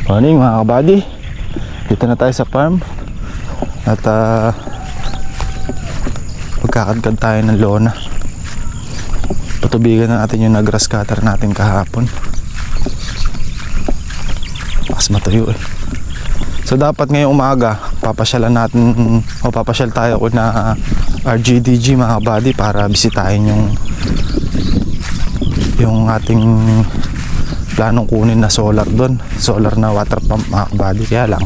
Morning mga kabady, dito na tayo sa farm at magkakadkad tayo ng lona. Patubigan na natin yung nag-grass cutter natin kahapon. Mas matuyo eh. So dapat ngayong umaga papasyalan natin o papasyal tayo ko na RGDG mga kabady para bisitahin yung ating planong kunin na solar doon, solar na water pump mga kabady. Kaya lang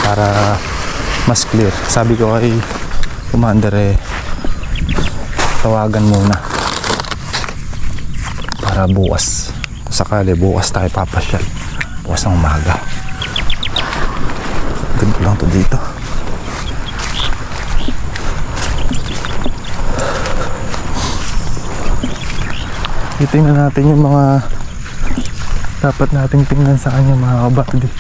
para mas clear, sabi ko kay commander tawagan muna para bukas, sakali bukas tayo papasyal, bukas ng umaga. Tignan lang to dito. Titingnan natin yung mga dapat nating tingnan sa kanya mga kabady.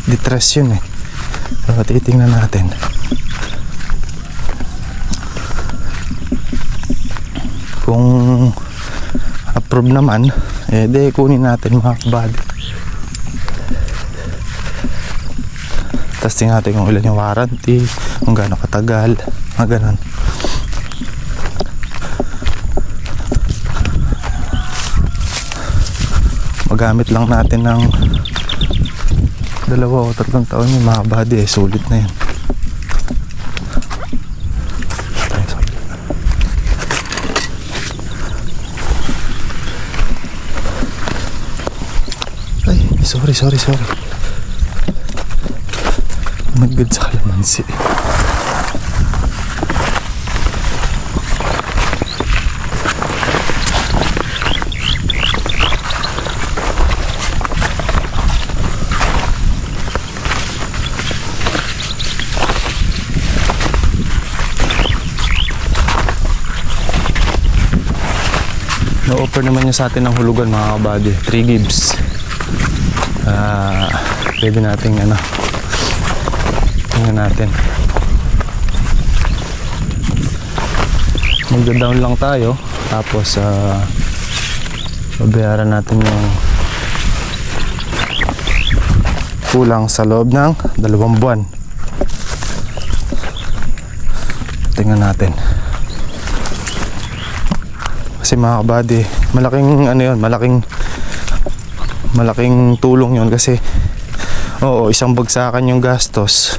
Distress yun eh. So titingnan natin kung approve naman, di kunin natin mga kabady. Tapos tingnan natin kung ilan yung warranty, kung gaano katagal, mga ganon. Magamit lang natin ng 2 o 3 taon yung mga kabady sulit na yan. Ay, sorry. Magod sa kalamansi. Na-offer naman niya sa atin ng hulugan mga kabady, 3 gigs. Pwede nating tingnan natin. Mag-down lang tayo, tapos babayaran natin yung kulang sa loob ng 2 buwan. Tingnan natin. Kasi mga kabady, malaking tulong yun kasi oo, isang bagsakan yung gastos.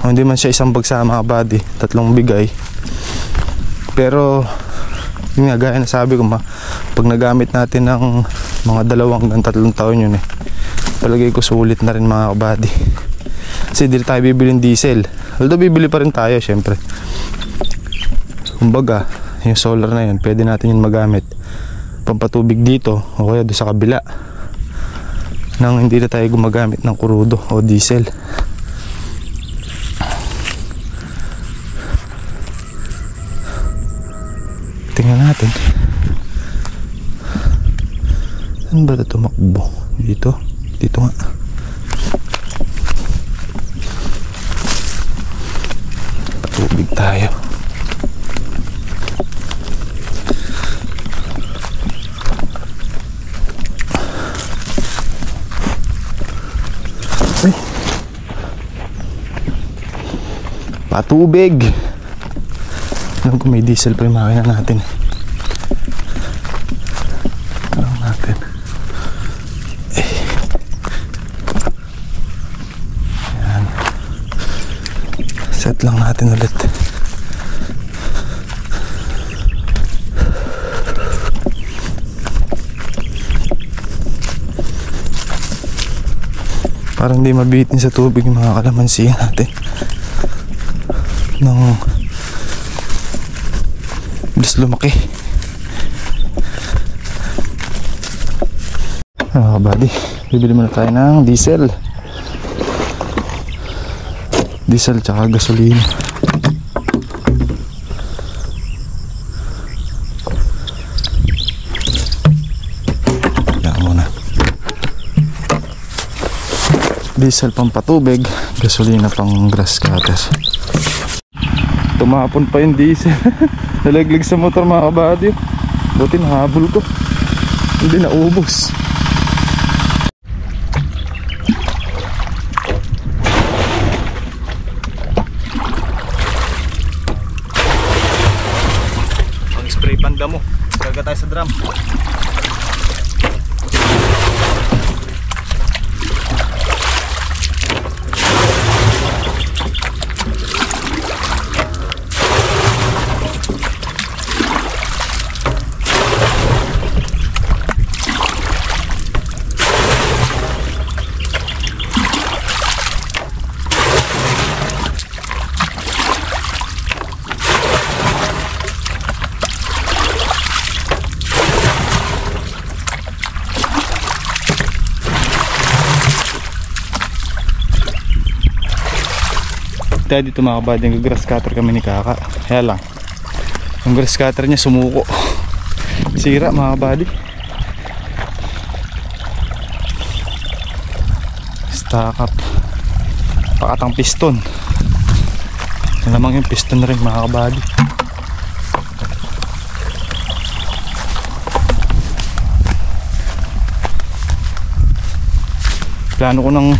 Hindi man siya isang bagsakan mga kabady, 3 bigay. Pero yun nga, gaya na sabi ko, pag nagamit natin ng mga 2 hanggang 3 taon yun palagay ko sulit na rin mga kabady. Kasi di tayo bibili ng diesel, although bibili pa rin tayo syempre. Kumbaga yung solar na yun, pwede natin yun magamit pampatubig dito o kaya doon sa kabila nang hindi na tayo gumagamit ng kurudo o diesel. Tingnan natin saan ba ito tumakbo? Dito nga. Patubig tayo. Patubig. Alam ko may diesel pa yung makina natin. Alam natin. Ayan. Set lang natin ulit. Parang hindi mabitin sa tubig yung mga kalamansi natin. Bilis lumaki. Mga kabady, bibili muna tayo ng diesel tsaka gasolina. Yan muna. Diesel pang patubig, gasolina pang grass cutter. Tumapon pa yung diesel. Nalaglag sa motor mga kabady. Buti nahabol ko. Hindi naubos. Pang-spray panda mo. Karga tayo sa drum. Tayo dito mga kabady, yung grass cutter kami ni Kaka. Kaya lang, yung grass cutter niya sumuko. Sira mga kabady. Stack up. Pakatang piston. Malamang yung piston rin mga kabady. Plano ko nang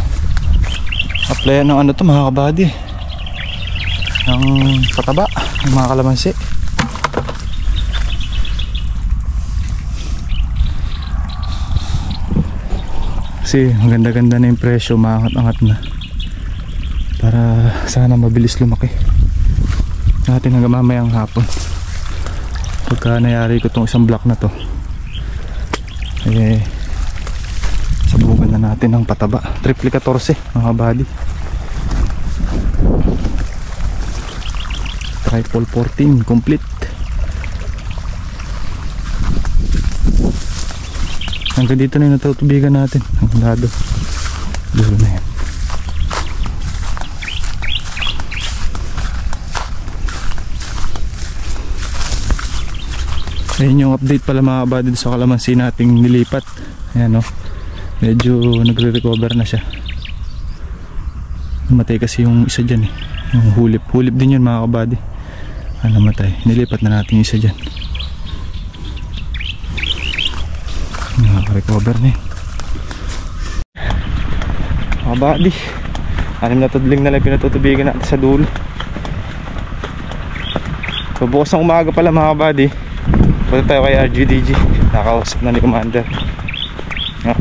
applyan ng ano to mga kabady, ng pataba ng mga kalamansi. Kasi ang ganda-ganda na yung presyo, maangat-angat na, para sana mabilis lumaki natin hanggang mamayang hapon. Pagka nayari ko tong isang block na to, eh sabugan na natin ng pataba. Triple 14 mga body, triple 14 complete. Hanggang dito na yung natutubigan natin, ang lado dulo na yan. Ayun yung update pala mga kabady sa kalamansi nating nilipat. Ayan o, medyo nagre-recover na siya. Namatay kasi yung isa dyan eh, yung hulip din yun mga kabady. Namatay, nilipat na natin yung isa dyan. Nakaka-recover na yun mga kabady. 6 na tudling na lang pinatutubigan natin sa dulo. So bukas ng umaga pala mga kabady, punta tayo kay RGDG. Nakausap na ni Commander.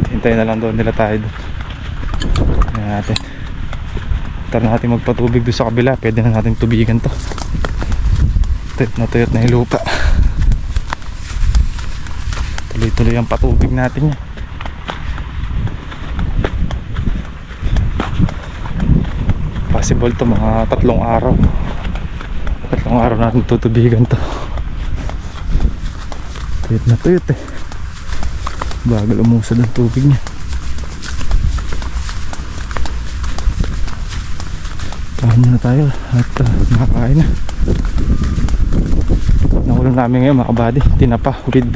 Hintayin na lang doon nila tayo doon. Ayan natin. Tara natin magpatubig doon sa kabila. Pwede na natin tubigan to. Tuyot na yung lupa. Tuloy-tuloy ang patubig natin yan. Possible to mga 3 araw. 3 araw natin tutubigan to. Tuyot na tuyot eh. Bagal umusad ang tubig niya. Kain na tayo at makakain na. Nakulang namin ngayon mga kabady, tinapa with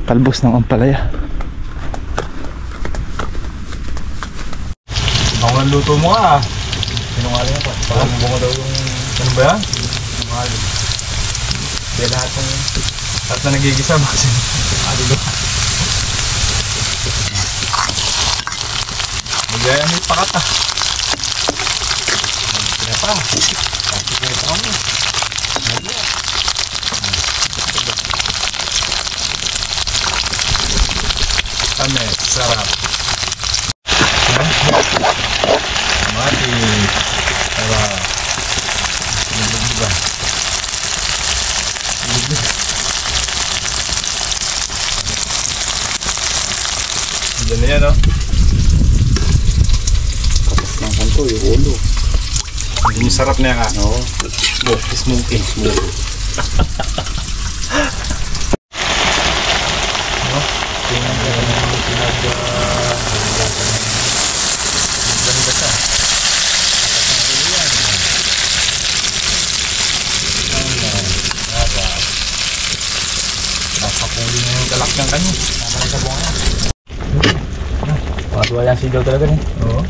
talbos ng ampalaya. Ako ang luto mo ah. Sinungaling ako. Parang bunga daw yung... Ano ba yan? Sinungaling. Kaya lahat na nagigisa kasi alilo. Magaya may pakat ah. Kaya pa. Kasi kaya pa mo. Magaya. Kame, sarap. Mati. Sarap. Sinulog. Diyan na yan, no? Makan to yung ulo. Hindi yung sarap na yan, ha? Oo. Smoking. Tingnan ka na yung ganda ka. Nakapuli na yung galak ng kanyo. Tama na sa bunga yan. Patuwa yan sigaw talaga rin. Oo.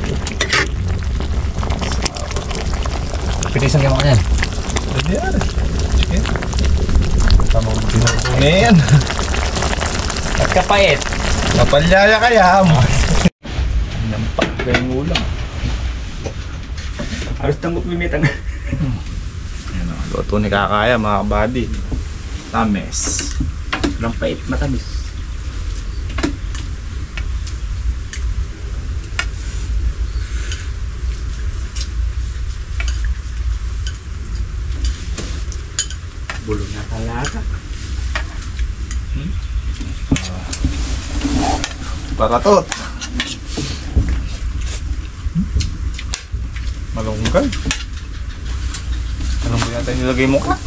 Pinisan ka mo yan. Pwede yan. Sige. Tamang pinutune yan. At kapait. Napalyaya kaya mo. Nampak ka yung ulam. Halos tanggap lumitang. Yan o, luto ni Kakaya mga kabady. Tames. Walang pait, matamis. Bulong na talaga. Paratot. Malungkal. Anong ba yata nilagay mo ka?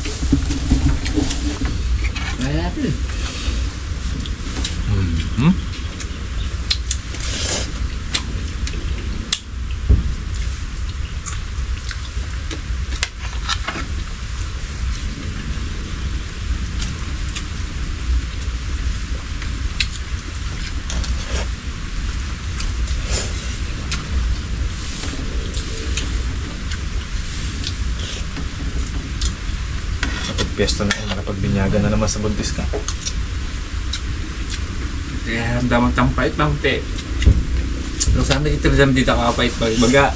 Kaya natin. Piyesta na yun, nakapagbinyagan na naman sa buntis ka. Kaya damang tampait, mamte. Pero sana itirisam dito kakapait baga.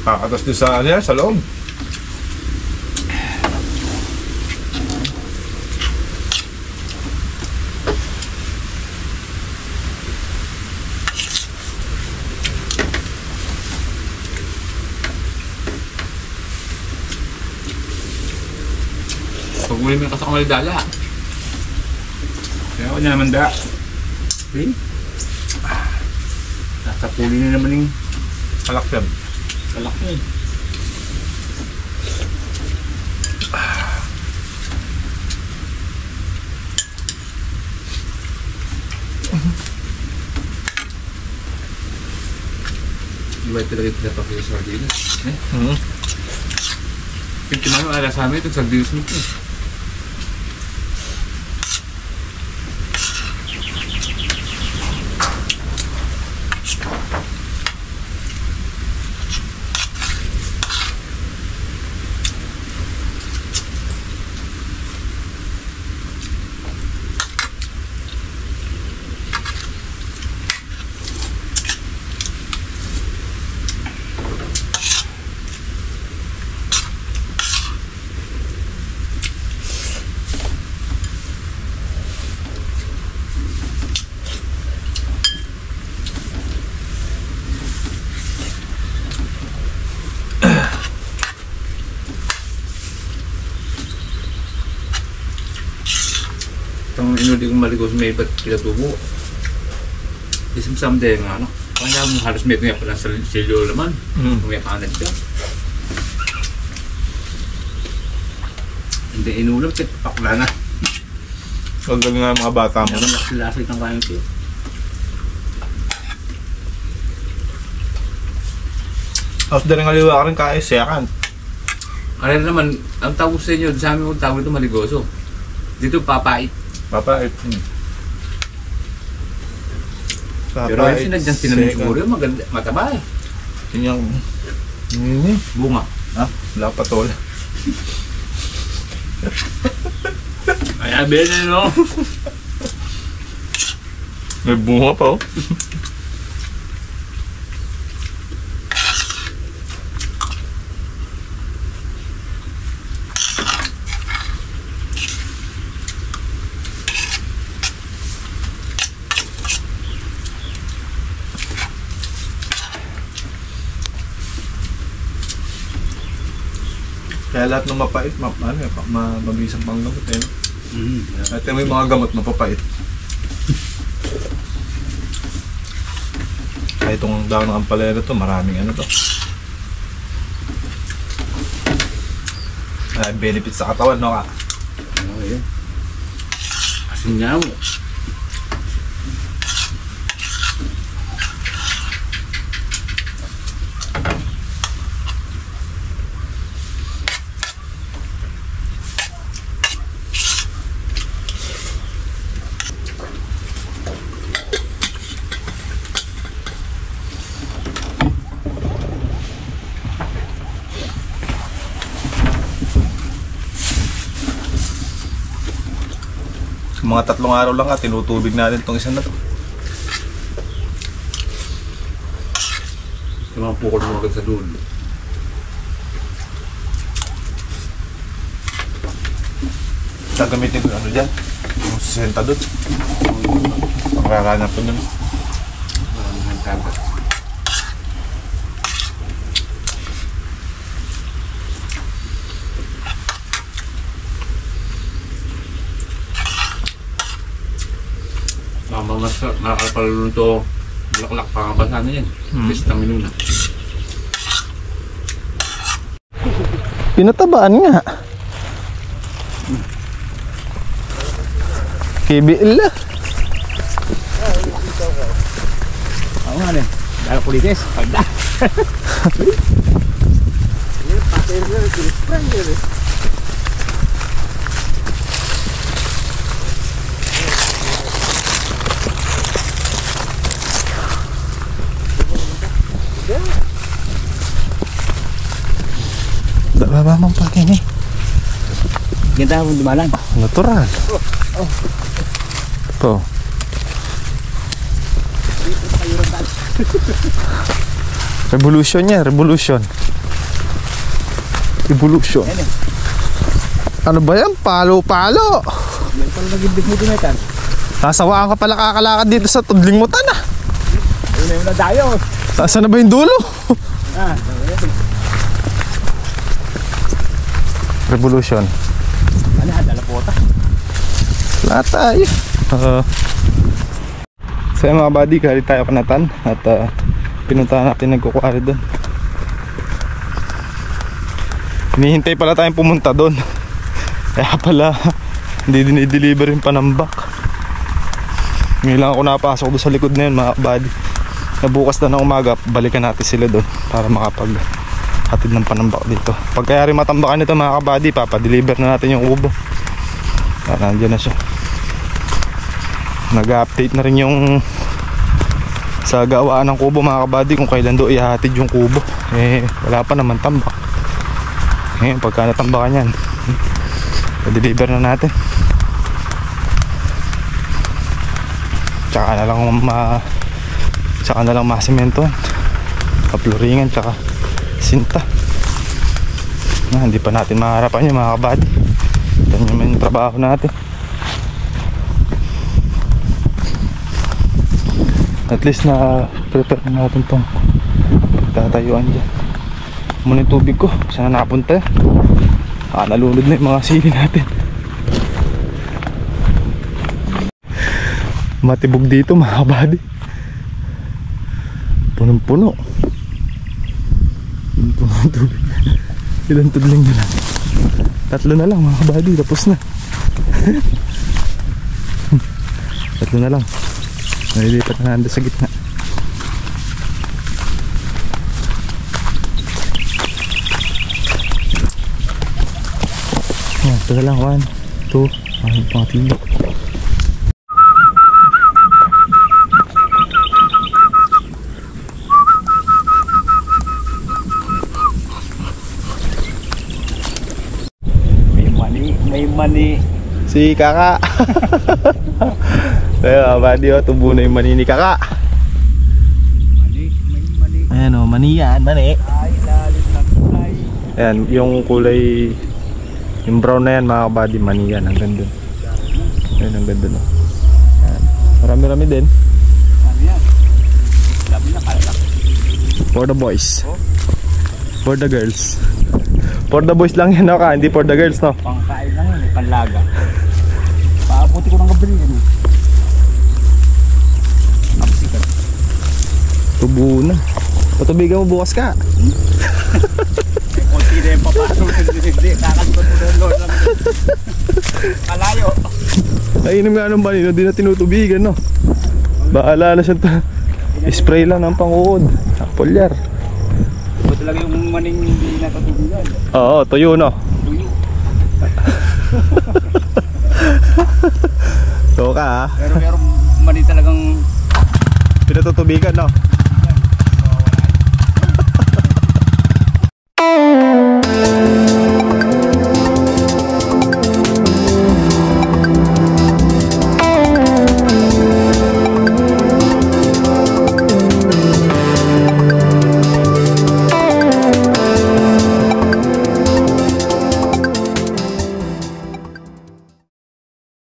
Kakatas din sa, ano yan, sa loob. Pag-uli mo yung kasama dala. Kaya ako niya naman da. Okay? Nasa puli na naman yung Kalakyan. kalak niya. Iba talaga yung pinapakita sa sardinas. Yung tinanong ala sa amin, itong sardinas mo ito. Itong inuli kong maligos may ba't pinatubo. Isang someday nga ano. Kaya mo halos may nga pala sa silyo naman. May panad ka. Hindi inulam, pakla na. Huwag nga mga bata mo. Meron nasilasay ng kain ko. Tapos din nga liwa ka rin kaya second. Kaya naman, ang tawag sa inyo, sa amin kong tawag ito maligoso. Dito papait. Papait. Pero yung sinadyang tinanim siguro yung maganda, mataba eh. Yun yung... Bunga. Ha? Wala pa tol. Ay, abel na no? May bunga pa oh. Kaya lahat ng mapait, mabisang pang gamot eh. At may mga gamot mapapait. Kaya itong daon ng ampalaya to, maraming ano to. Benefits sa katawan, no ka? Oo, yun. Asin niya mo. Mga 3 araw lang nga, tinutubig natin itong isa na to. Yung mga pukol mo agad sa dulo. Gagamitin ko yung ano dyan, yung sisenta doon. Pangkakanap ko dun. Maraming tagat. Nakakapalunto bulaklak pangabasa na yan. Vitamin na. Pinatabaan nga. KBL lah. Oo nga rin. Dahil kulitis. Pagda. Baba mong pakin eh. Ganda mo dumalan. Natural. To. Revolution niya, revolution. Evolution. Ano ba yan? Palo-palo. Yan pala nag-ibig mo dinatan. Nasawaan ka pala kakalakad dito sa tudling mutan ah. Ayun na yung nadayo. Saan na ba yung dulo? Revolution. Ano, dalapota. Wala tayo. So mga buddy, galit tayo kanatan at pinuntahan natin nagkukwari doon. Hinihintay pala tayong pumunta doon. Kaya pala hindi dinideliver yung panambak. Ngayon lang ako napasok doon sa likod na yun mga buddy. Na bukas na ng umaga, balikan natin sila doon para makapaghatid ng panambak dito. Pag kaya rin matambakan nito mga kabady, papadeliver na natin yung ubo. Nandiyan na siya. Nag-update na rin yung sa gawaan ng kubo mga kabady kung kailan doon ihahatid yung kubo. Wala pa naman tambak. Ngayon pagka natambakan yan, i-deliver na natin. Tsaka na lang masimentoan, kapluringan, tsaka sinta. Hindi pa natin maharapan yung mga kabady. Ito naman yung trabaho natin. At least na prepare na natin tong tatayuan dyan. Muna yung tubig ko, saan na napunta? Nalulod na yung mga sili natin. Matibog dito mga kabady. Punong-puno. Puno ng tubig. Ilang tudling na lang. 3 na lang mga kabady, tapos na. 3 na lang. Nalilipat na nanda sa gitna. Ito na lang, 1, 2, mga tilo. May mani. Si Kaka. Ayan, buddy, tubo na yung mani ni Kaka. May mani. Ayan o, mani yan, mani. Ay, lalim ng kulay. Ayan, yung kulay, yung brown na yan mga kabady, mani yan, hanggang dun. Ayan, hanggang dun o. Ayan, marami-rami din. Ano yan? Dami na kalak. For the boys. For the girls. For the boys lang yan, no, ka? Hindi for the girls, no? Pangkain lang yun, panlaga. Paabuti ko ng gabi yan. Kapsikat. Tubo na. Patubigan mo bukas ka. May konti na yung papasok. Hindi, kakalikot mo na yung lord lang. Kalayo. Nainom nga ng banino, di na tinutubigan, no? Baala na siya. Spray lang ng panguod. Polyar. Ito talaga yung maning hindi natatubigan. Oo, tuyo, no? Tuyo. So ka, ha? Pero mani talagang Pinatutubigan, no?